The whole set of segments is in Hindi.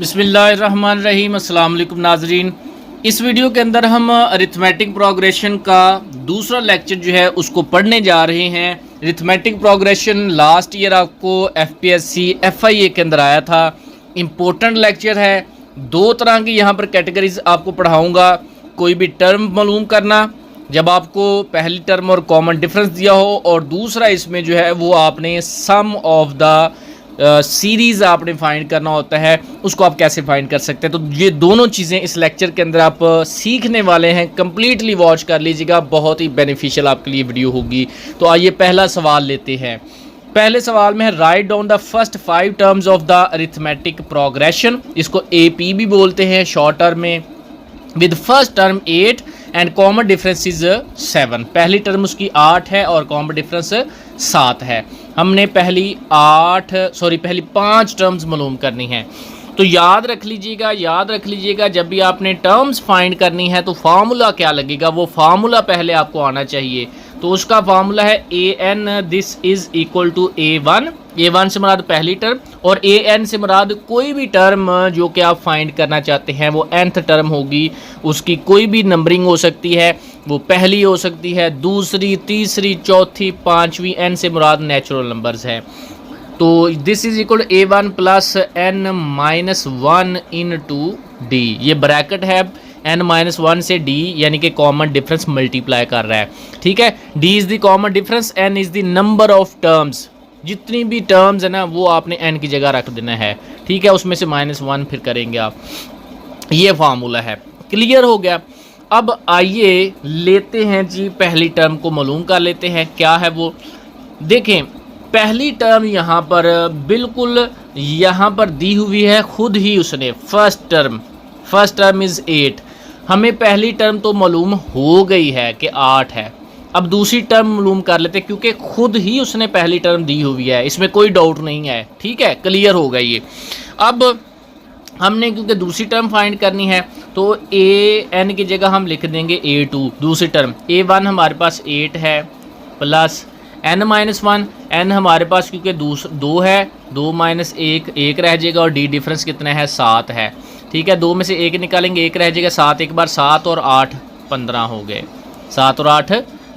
बिस्मिल्लाहिर्रहमानिर्रहीम। अस्सलाम वालेकुम नाजरीन। इस वीडियो के अंदर हम अरिथमेटिक प्रोग्रेशन का दूसरा लेक्चर जो है उसको पढ़ने जा रहे हैं। अरिथमेटिक प्रोग्रेशन लास्ट ईयर आपको FPSC FIA के अंदर आया था। इम्पोर्टेंट लेक्चर है। दो तरह की यहाँ पर कैटेगरीज आपको पढ़ाऊँगा। कोई भी टर्म मालूम करना जब आपको पहली टर्म और कॉमन डिफरेंस दिया हो, और दूसरा इसमें जो है वो आपने सम ऑफ द सीरीज़ आपने फाइंड करना होता है, उसको आप कैसे फाइंड कर सकते हैं। तो ये दोनों चीज़ें इस लेक्चर के अंदर आप सीखने वाले हैं। कम्प्लीटली वॉच कर लीजिएगा, बहुत ही बेनिफिशियल आपके लिए वीडियो होगी। तो आइए पहला सवाल लेते हैं। पहले सवाल में है write down the first 5 terms of the arithmetic progression. इसको AP भी बोलते हैं शॉर्ट टर्म में। With first term 8 and common difference is 7। पहली टर्म उसकी 8 है और कॉमन डिफरेंस 7 है। हमने पहली 5 टर्म्स मालूम करनी है। तो याद रख लीजिएगा जब भी आपने टर्म्स फाइंड करनी है तो फार्मूला क्या लगेगा, वो फार्मूला पहले आपको आना चाहिए। तो उसका फार्मूला है AN this is equal to A1 से मुराद पहली टर्म, और AN से मुराद कोई भी टर्म जो कि आप फाइंड करना चाहते हैं वो nth टर्म होगी। उसकी कोई भी नंबरिंग हो सकती है, वो पहली हो सकती है, दूसरी, तीसरी, चौथी, पाँचवीं। n से मुराद नेचुरल नंबर्स है। तो this is equal to A1 plus n-1 into D। ये ब्रैकेट है, n-1 से D यानी कि कॉमन डिफरेंस मल्टीप्लाई कर रहा है। ठीक है, D is the common difference, n is the number of terms. जितनी भी टर्म्स है ना वो आपने n की जगह रख देना है। ठीक है, उसमें से -1 फिर करेंगे आप। ये फार्मूला है। क्लियर हो गया। अब आइए लेते हैं जी, पहली टर्म को मालूम कर लेते हैं क्या है वो। देखें, पहली टर्म यहाँ पर बिल्कुल यहाँ पर दी हुई है खुद ही उसने। First term is 8। हमें पहली टर्म तो मालूम हो गई है कि 8 है। अब दूसरी टर्म मालूम कर लेते हैं क्योंकि खुद ही उसने पहली टर्म दी हुई है, इसमें कोई डाउट नहीं है। ठीक है, क्लियर हो गई ये। अब हमने क्योंकि दूसरी टर्म फाइंड करनी है तो AN की जगह हम लिख देंगे A2। दूसरी टर्म A1 हमारे पास 8 है प्लस n-1। n हमारे पास क्योंकि 2 है, 2 - 1 रह जाएगा, और D डिफरेंस कितना है 7 है। ठीक है, 2 में से 1 निकालेंगे, 1 रह जाएगा। 7 एक बार 7 और 8 15 हो गए। 7 और 8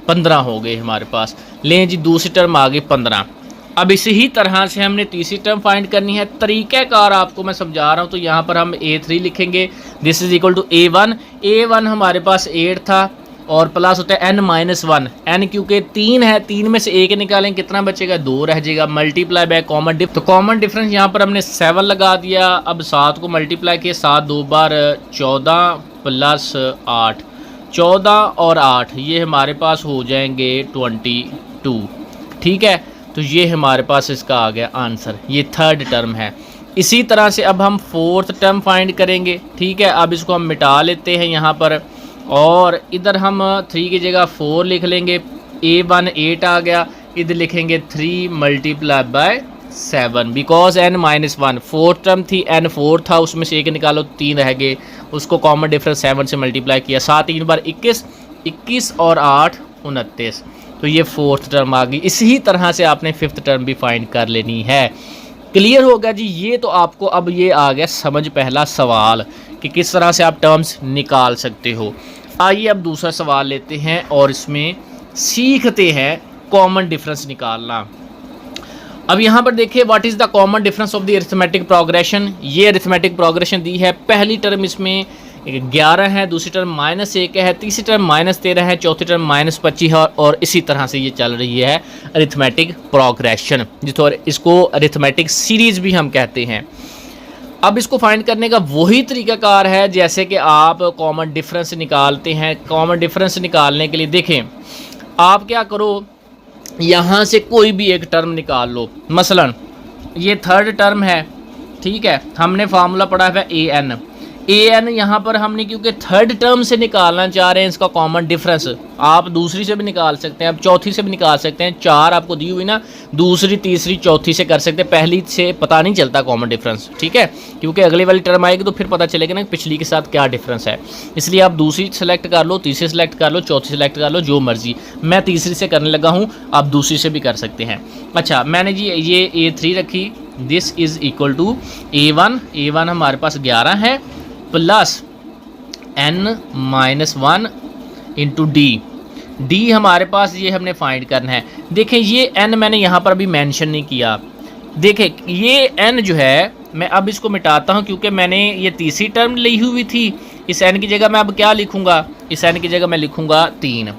15 हो गए हमारे पास। लें जी, दूसरी टर्म आ गई 15। अब इसी तरह से हमने तीसरी टर्म फाइंड करनी है। तरीक़ाकार आपको मैं समझा रहा हूँ। तो यहाँ पर हम A3 लिखेंगे। This is equal to A1 हमारे पास 8 था और प्लस होता है n-1। n क्योंकि 3 है, 3 में से 1 निकालें, कितना बचेगा 2 रह जाएगा। मल्टीप्लाई बाय कॉमन डिफ। तो कॉमन डिफरेंस यहाँ पर हमने 7 लगा दिया। अब 7 को मल्टीप्लाई किया, 7 2 बार 14 प्लस 8, 14 और 8 ये हमारे पास हो जाएंगे 22। ठीक है, तो ये हमारे पास इसका आ गया आंसर। ये थर्ड टर्म है। इसी तरह से अब हम फोर्थ टर्म फाइंड करेंगे। ठीक है, अब इसको हम मिटा लेते हैं यहाँ पर, और इधर हम 3 की जगह 4 लिख लेंगे। A1 8 आ गया, इधर लिखेंगे 3 multiply by 7 because n-1 fourth term थी, n 4 था, उसमें से 1 निकालो, 3 रह गए। उसको कॉमन डिफरेंस 7 से मल्टीप्लाई किया। 7 3 बार 21 और 8 29। तो ये फोर्थ टर्म आ गई। इसी तरह से आपने फिफ्थ टर्म भी फाइंड कर लेनी है। क्लियर होगा जी। ये तो आपको अब ये आ गया समझ पहला सवाल कि किस तरह से आप टर्म्स निकाल सकते हो। आइए अब दूसरा सवाल लेते हैं और इसमें सीखते हैं कॉमन डिफरेंस निकालना। अब यहाँ पर देखिए, what is the common difference of the arithmetic progression. ये अरिथमेटिक प्रोग्रेशन दी है। पहली टर्म इसमें 11 है, दूसरी टर्म -1 है, तीसरी टर्म -13 है, चौथी टर्म -25 है, और इसी तरह से ये चल रही है अरिथमेटिक प्रोग्रेशन, जिसको इसको अरिथमेटिक सीरीज़ भी हम कहते हैं। अब इसको फाइंड करने का वही तरीकाकार है जैसे कि आप कॉमन डिफरेंस निकालते हैं। कॉमन डिफरेंस निकालने के लिए देखें, आप क्या करो, यहाँ से कोई भी एक टर्म निकाल लो। मसलन ये थर्ड टर्म है। ठीक है, हमने फार्मूला पढ़ा है ए एन यहाँ पर हमने क्योंकि थर्ड टर्म से निकालना चाह रहे हैं इसका कॉमन डिफरेंस, आप दूसरी से भी निकाल सकते हैं, आप चौथी से भी निकाल सकते हैं, 4 आपको दी हुई ना, दूसरी तीसरी चौथी से कर सकते हैं, पहली से पता नहीं चलता कॉमन डिफरेंस, ठीक है, क्योंकि अगली वाली टर्म आएगी तो फिर पता चलेगा ना पिछली के साथ क्या डिफरेंस है। इसलिए आप दूसरी सेलेक्ट कर लो, तीसरी सेलेक्ट कर लो, चौथी सेलेक्ट कर लो, जो मर्जी। मैं तीसरी से करने लगा हूँ, आप दूसरी से भी कर सकते हैं। अच्छा, मैंने जी ये A3 रखी, this is equal to A1 हमारे पास 11 है प्लस n-1 इंटू डी हमारे पास ये हमने फाइंड करना है। देखें ये n मैंने यहाँ पर अभी मेंशन नहीं किया। देखें ये n जो है मैं अब इसको मिटाता हूँ क्योंकि मैंने ये तीसरी टर्म ली हुई थी। इस n की जगह मैं अब क्या लिखूँगा, इस n की जगह मैं लिखूँगा 3।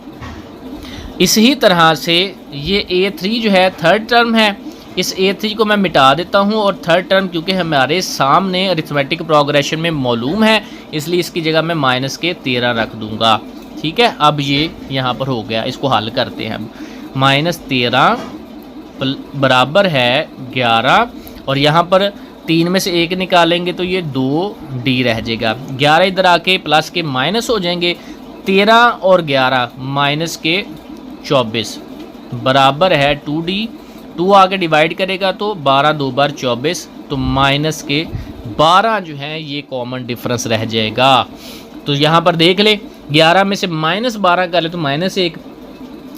इसी तरह से ये A3 जो है थर्ड टर्म है, इस A3 को मैं मिटा देता हूँ और थर्ड टर्म क्योंकि हमारे सामने अरिथमेटिक प्रोग्रेशन में मालूम है इसलिए इसकी जगह मैं -13 रख दूँगा। ठीक है, अब ये यहाँ पर हो गया, इसको हल करते हैं हम। -13 बराबर है 11 और यहाँ पर 3 में से 1 निकालेंगे तो ये 2D रह जाएगा। 11 इधर आके प्लस के माइनस हो जाएंगे, 13 और 11 -24 बराबर है 2D। 2 आगे डिवाइड करेगा तो 12 2 बार 24 तो -12 जो है ये कॉमन डिफरेंस रह जाएगा। तो यहाँ पर देख ले 11 में से -12 कर ले तो -1,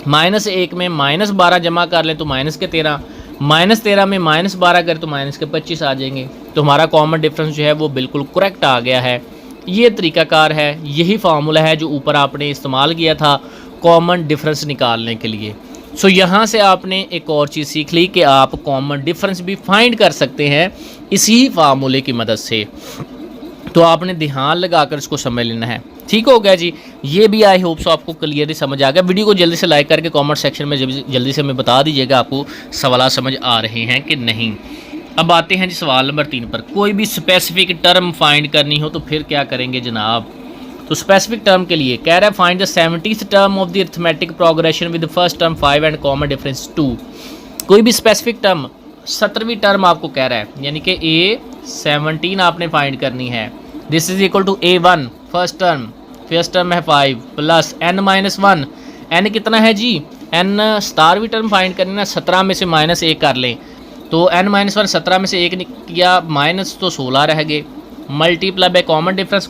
-1 में -12 जमा कर ले तो -13, -13 में -12 कर तो -25 आ जाएंगे। तो हमारा कॉमन डिफरेंस जो है वो बिल्कुल करेक्ट आ गया है। ये तरीकाकार है, यही फार्मूला है जो ऊपर आपने इस्तेमाल किया था कॉमन डिफरेंस निकालने के लिए। सो यहाँ से आपने एक और चीज़ सीख ली कि आप कॉमन डिफरेंस भी फाइंड कर सकते हैं इसी फार्मूले की मदद से। तो आपने ध्यान लगाकर इसको समझ लेना है। ठीक हो गया जी, ये भी आई होप सो आपको क्लियरली समझ आ गया। वीडियो को जल्दी से लाइक करके कमेंट सेक्शन में जल्दी से हमें बता दीजिएगा आपको सवाल समझ आ रहे हैं कि नहीं। अब आते हैं जी सवाल नंबर 3 पर। कोई भी स्पेसिफिक टर्म फाइंड करनी हो तो फिर क्या करेंगे जनाब। तो स्पेसिफिक टर्म के लिए कह रहा है find the 70th term of the arithmetic progression with first term 5 and common difference 2। कोई भी स्पेसिफिक टर्म 17वीं टर्म आपको कह रहा है, यानी कि A17 आपने फाइंड करनी है। This is equal to A1 first term है 5 प्लस n-1। n कितना है जी, n 17वीं टर्म फाइंड करनी ना, 17 में से -1 कर लें तो n-1 17 में से 1 किया माइनस तो 16 रह गए। मल्टीप्लाई बाय कॉमन डिफरेंस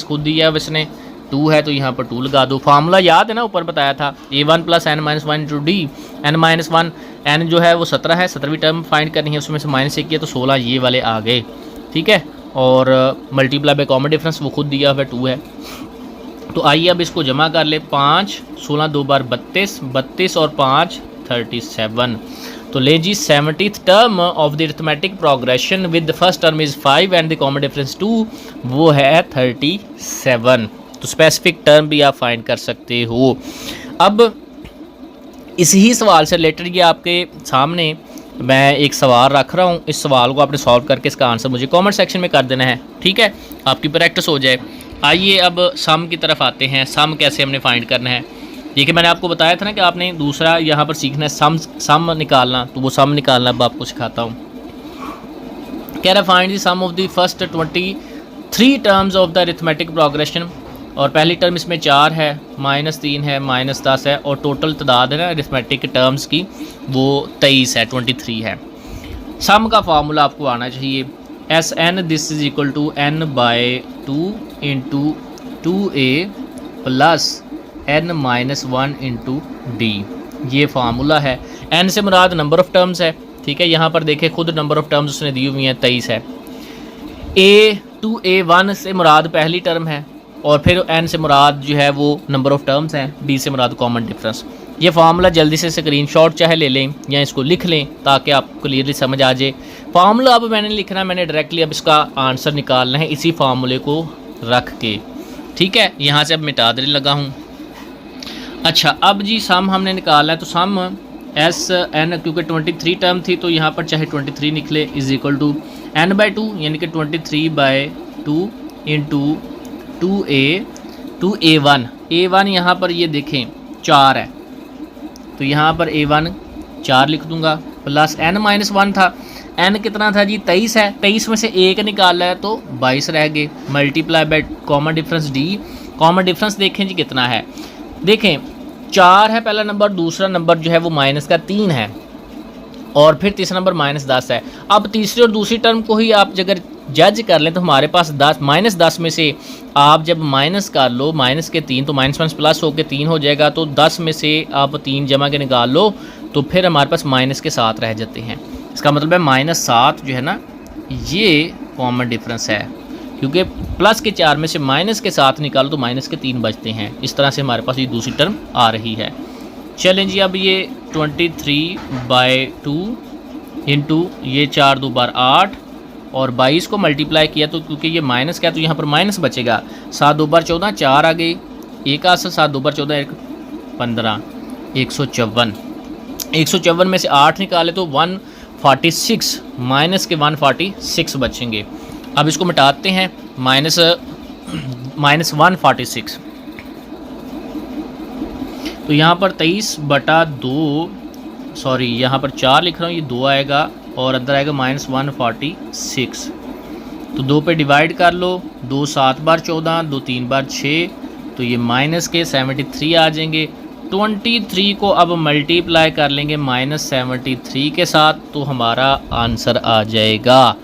खुद दिया है इसने 2 है तो यहाँ पर 2 लगा दो। फार्मूला याद है ना, ऊपर बताया था A1 plus n-1 into D. n-1 n जो है वो 17 है, 17वीं टर्म फाइंड करनी है, उसमें से -1 किया तो 16 ये वाले आ गए। ठीक है, और मल्टीप्लाई बाय कॉमन डिफरेंस वो खुद दिया हुआ 2 है। तो आइए अब इसको जमा कर ले। 5 16 2 बार 32 और 5 37। तो ले जी 70th term of the arithmetic progression with the first term is 5 and the common difference 2 वो है 37। तो स्पेसिफिक टर्म भी आप फाइंड कर सकते हो। अब इसी सवाल से रिलेटेड ये आपके सामने मैं एक सवाल रख रहा हूँ, इस सवाल को आपने सॉल्व करके इसका आंसर मुझे कमेंट सेक्शन में कर देना है। ठीक है, आपकी प्रैक्टिस हो जाए। आइए अब सम की तरफ आते हैं। सम कैसे हमने फाइंड करना है, देखिए मैंने आपको बताया था ना कि आपने दूसरा यहाँ पर सीखना है सम निकालना, तो वो सम निकालना अब आपको सिखाता हूँ। कह रहा है find the sum of the first 23 terms of the arithmetic progression. और पहली टर्म इसमें 4 है, -3 है, -10 है और टोटल तादाद है ना अरिथमेटिक टर्म्स की वो 23 है, 23 है। सम का फार्मूला आपको आना चाहिए Sn this is equal to n/2 into 2a plus n-1 into d. ये फार्मूला है। n से मुराद नंबर ऑफ़ टर्म्स है। ठीक है, यहाँ पर देखें खुद नंबर ऑफ़ टर्म्स उसने दी हुई हैं 23 है। A1 से मुराद पहली टर्म है और फिर n से मुराद जो है वो नंबर ऑफ़ टर्म्स हैं, d से मुराद कॉमन डिफरेंस। ये फार्मूला जल्दी से स्क्रीनशॉट चाहे ले लें या इसको लिख लें ताकि आपको क्लियरली समझ आ जाए। फार्मूला अब मैंने लिखना, मैंने डायरेक्टली अब इसका आंसर निकालना है इसी फार्मूले को रख के। ठीक है, यहाँ से अब मिटा देने लगा हूँ। अच्छा, अब जी सम हमने निकालना है तो सम Sn क्योंकि 23 टर्म थी तो यहाँ पर चाहे 23 निकले इज इक्वल टू n/2 यानी कि 23/2 इंटू 2a1। A1 यहाँ पर ये देखें 4 है तो यहाँ पर A1 4 लिख दूँगा प्लस n-1 था। n कितना था जी 23 है, 23 में से 1 निकाला है तो 22 रह गए, multiply by common difference d। Common difference देखें जी कितना है, देखें 4 है पहला नंबर, दूसरा नंबर जो है वो माइनस का 3 है और फिर तीसरा नंबर -10 है। अब तीसरी और दूसरी टर्म को ही आप अगर जज कर लें तो हमारे पास -10 में से आप जब माइनस कर लो माइनस के 3 तो माइनस प्लस होकर 3 हो जाएगा, तो 10 में से आप 3 जमा के निकाल लो तो फिर हमारे पास माइनस के 7 रह जाते हैं। इसका मतलब है -7 जो है ना ये कॉमन डिफरेंस है, क्योंकि प्लस के 4 में से माइनस के 7 निकालो तो माइनस के 3 बचते हैं। इस तरह से हमारे पास ये दूसरी टर्म आ रही है। चलें जी, अब ये 23/2 इंटू ये 4 2 बार 8 और 22 को मल्टीप्लाई किया तो क्योंकि ये माइनस क्या तो यहाँ पर माइनस बचेगा। 7 2 बार 14 4 आ गई, एक आंसर 7 2 बार 14 15 154। 154 में से 8 निकाले तो 146 माइनस के 146 बचेंगे। अब इसको मिटाते हैं, माइनस 146 तो यहाँ पर 23/2 सॉरी यहाँ पर 4 लिख रहा हूँ, ये 2 आएगा और अंदर आएगा -146। तो 2 पे डिवाइड कर लो, 2 7 बार 14, 2 3 बार 6 तो ये माइनस के 73 आ जाएंगे। 23 को अब मल्टीप्लाई कर लेंगे -73 के साथ तो हमारा आंसर आ जाएगा।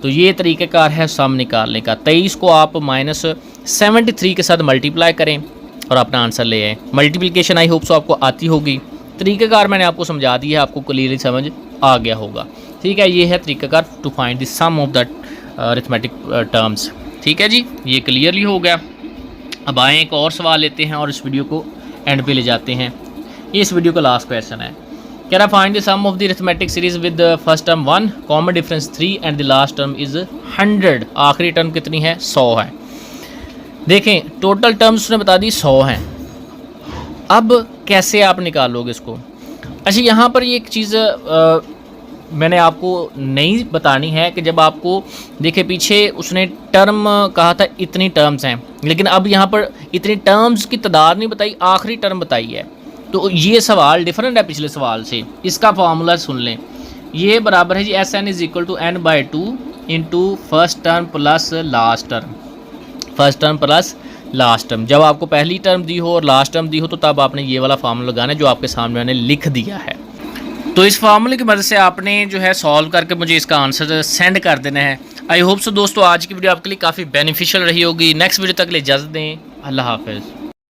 तो ये तरीक़ेकार है सम निकालने का। 23 को आप -73 के साथ मल्टीप्लाई करें और अपना आंसर ले आए। मल्टीप्लिकेशन आई होप सो आपको आती होगी। तरीक़ेकार मैंने आपको समझा दिया है, आपको क्लियरली समझ आ गया होगा। ठीक है, ये है तरीक़ेकार to find the sum of the arithmetic terms. ठीक है जी, ये क्लियरली हो गया। अब आए एक और सवाल लेते हैं और इस वीडियो को एंड पे ले जाते हैं। ये इस वीडियो का लास्ट क्वेश्चन है। कह रहा find the sum of the arithmetic series with first term 1, common difference 3 and the last term is 100। आखिरी टर्म कितनी है? 100 है। देखें टोटल टर्म्स उसने बता दी 100 हैं। अब कैसे आप निकालोगे इसको? अच्छा, यहाँ पर ये एक चीज़ मैंने आपको नहीं बतानी है कि जब आपको देखे पीछे उसने टर्म कहा था इतनी टर्म्स हैं, लेकिन अब यहाँ पर इतनी टर्म्स की तादाद नहीं बताई, आखिरी टर्म बताई है। तो ये सवाल डिफरेंट है पिछले सवाल से। इसका फार्मूला सुन लें, ये बराबर है जी SN = n/2 into first term plus last term. First term plus last term, जब आपको पहली टर्म दी हो और लास्ट टर्म दी हो तो तब आपने ये वाला फार्मूला लगाना है जो आपके सामने मैंने लिख दिया है। तो इस फार्मूले की मदद से आपने जो है सॉल्व करके मुझे इसका आंसर सेंड कर देना है। आई होप सो दोस्तों आज की वीडियो आपके लिए काफ़ी बेनिफिशियल रही होगी। नेक्स्ट वीडियो तक के लिए इजाज़त दें। अल्लाह हाफ़िज़।